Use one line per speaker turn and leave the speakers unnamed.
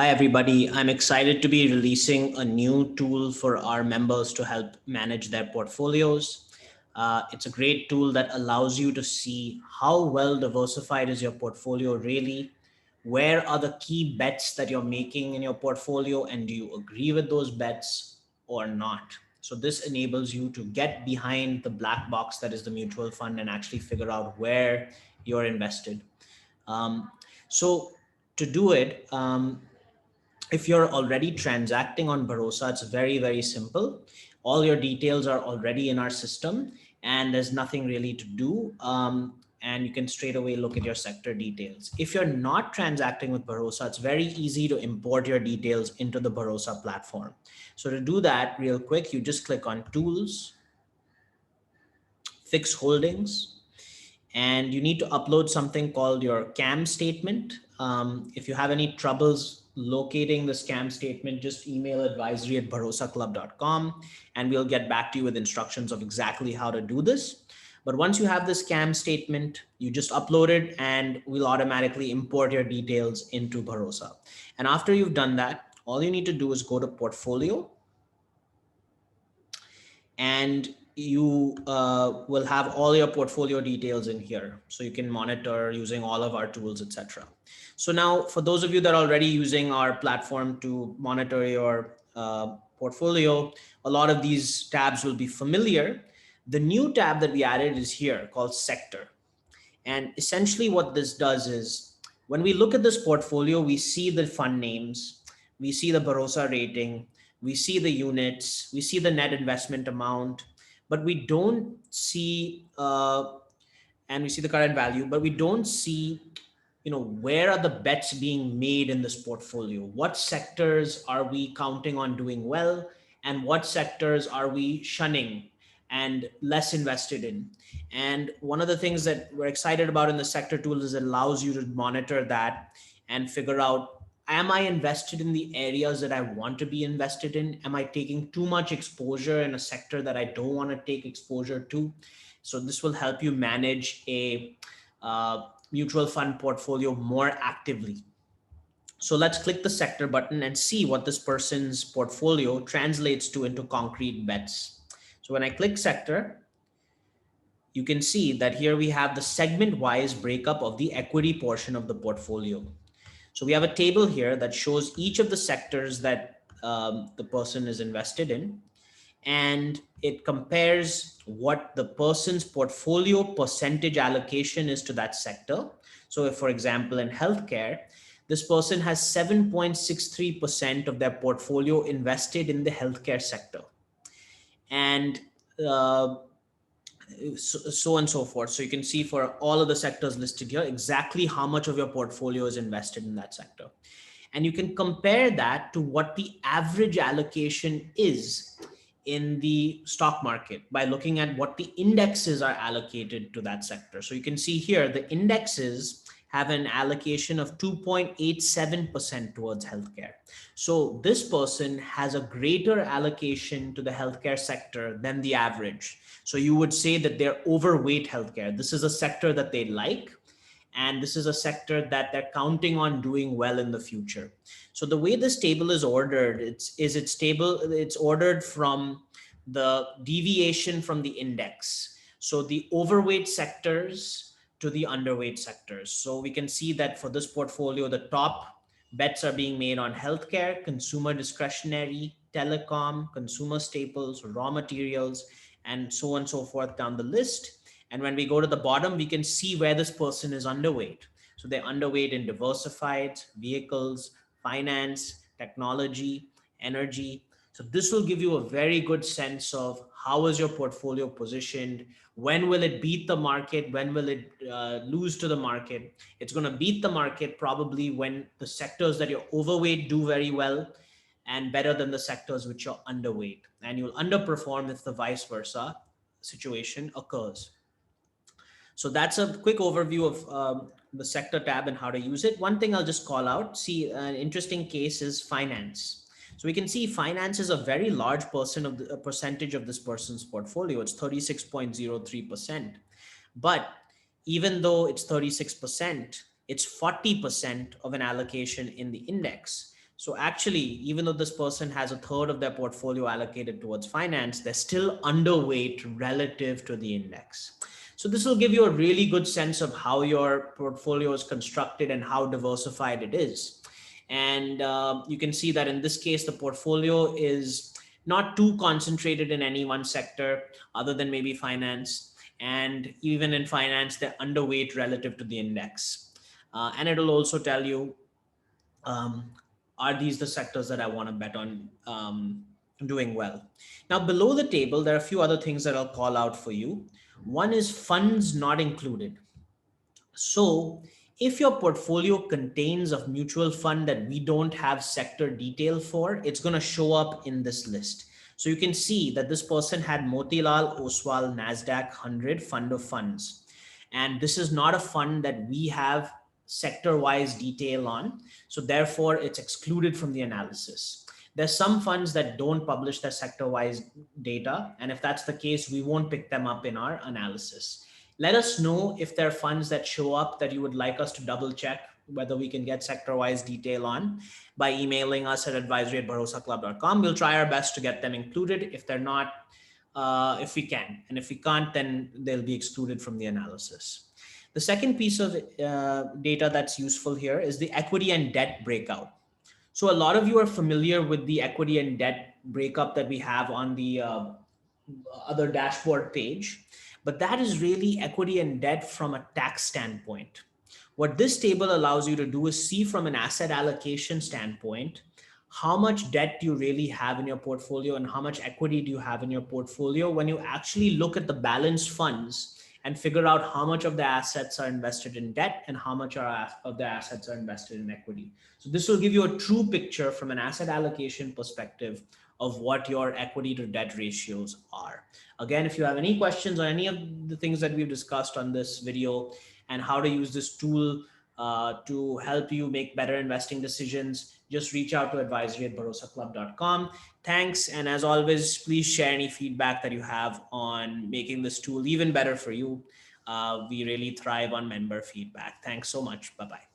Hi, everybody. I'm excited to be releasing a new tool for our members to help manage their portfolios. It's a great tool that allows you to see how well diversified is your portfolio really, where are the key bets that you're making in your portfolio, and do you agree with those bets or not? So this enables you to get behind the black box that is the mutual fund and actually figure out where you're invested. Um, so to do it, if you're already transacting on Bharosa, it's very, very simple. All your details are already in our system and there's nothing really to do. And you can straight away look at your sector details. If you're not transacting with Bharosa, it's very easy to import your details into the Bharosa platform. So to do that real quick, you just click on Tools, Fix Holdings, and you need to upload something called your CAM statement. If you have any troubles locating the scam statement, just email advisory@bharosaclub.com and we'll get back to you with instructions of exactly how to do this. But once you have the scam statement, you just upload it and we'll automatically import your details into Bharosa. And after you've done that, all you need to do is go to Portfolio, and you will have all your portfolio details in here, so you can monitor using all of our tools, etc. So now for those of you that are already using our platform to monitor your portfolio, a lot of these tabs will be familiar. The new tab that we added is here called Sector. And essentially what this does is, when we look at this portfolio, we see the fund names, we see the Barossa rating, we see the units, we see the net investment amount, but we don't see, and we see the current value, but we don't see, where are the bets being made in this portfolio? What sectors are we counting on doing well? And what sectors are we shunning and less invested in? And one of the things that we're excited about in the sector tool is it allows you to monitor that and figure out, am I invested in the areas that I want to be invested in? Am I taking too much exposure in a sector that I don't want to take exposure to? So this will help you manage a mutual fund portfolio more actively. So let's click the sector button and see what this person's portfolio translates to into concrete bets. So when I click sector, you can see that here we have the segment-wise breakup of the equity portion of the portfolio. So we have a table here that shows each of the sectors that the person is invested in, and it compares what the person's portfolio percentage allocation is to that sector. So if, for example, in healthcare, this person has 7.63% of their portfolio invested in the healthcare sector. And so and so forth. So you can see for all of the sectors listed here, exactly how much of your portfolio is invested in that sector. And you can compare that to what the average allocation is in the stock market by looking at what the indexes are allocated to that sector. So you can see here, the indexes have an allocation of 2.87% towards healthcare. So this person has a greater allocation to the healthcare sector than the average. So you would say that they're overweight healthcare. This is a sector that they like, and this is a sector that they're counting on doing well in the future. So the way this table is ordered, it's ordered from the deviation from the index. So the overweight sectors to the underweight sectors. So we can see that for this portfolio, the top bets are being made on healthcare, consumer discretionary, telecom, consumer staples, raw materials, and so on and so forth down the list. And when we go to the bottom, we can see where this person is underweight. So they're underweight in diversified, vehicles, finance, technology, energy. So this will give you a very good sense of how is your portfolio positioned, when will it beat the market, when will it lose to the market. It's going to beat the market probably when the sectors that you're overweight do very well, and better than the sectors which are underweight, and you'll underperform if the vice versa situation occurs. So that's a quick overview of the sector tab and how to use it. One thing I'll just call out, see, an interesting case is finance. So we can see finance is a very large percentage of this person's portfolio. It's 36.03%. But even though it's 36%, it's 40% of an allocation in the index. So actually, even though this person has a third of their portfolio allocated towards finance, they're still underweight relative to the index. So this will give you a really good sense of how your portfolio is constructed and how diversified it is. And you can see that in this case, the portfolio is not too concentrated in any one sector other than maybe finance. And even in finance, they're underweight relative to the index. And it'll also tell you, um, are these the sectors that I want to bet on doing well? Now, below the table, there are a few other things that I'll call out for you. One is funds not included. So, if your portfolio contains a mutual fund that we don't have sector detail for, it's going to show up in this list. So you can see that this person had Motilal Oswal Nasdaq 100 fund of funds. And this is not a fund that we have sector wise detail on. So therefore, it's excluded from the analysis. There's some funds that don't publish their sector wise data. And if that's the case, we won't pick them up in our analysis. Let us know if there are funds that show up that you would like us to double check whether we can get sector wise detail on by emailing us at advisory@bharosaclub.com. We'll try our best to get them included. If they're not, if we can, and if we can't, then they'll be excluded from the analysis. The second piece of data that's useful here is the equity and debt breakout. So a lot of you are familiar with the equity and debt breakup that we have on the other dashboard page, but that is really equity and debt from a tax standpoint. What this table allows you to do is see from an asset allocation standpoint how much debt do you really have in your portfolio and how much equity do you have in your portfolio when you actually look at the balanced funds and figure out how much of the assets are invested in debt and how much of the assets are invested in equity. So this will give you a true picture from an asset allocation perspective of what your equity to debt ratios are. Again, if you have any questions on any of the things that we've discussed on this video and how to use this tool to help you make better investing decisions, just reach out to advisory@bharosaclub.com. Thanks. And as always, please share any feedback that you have on making this tool even better for you. We really thrive on member feedback. Thanks so much. Bye-bye.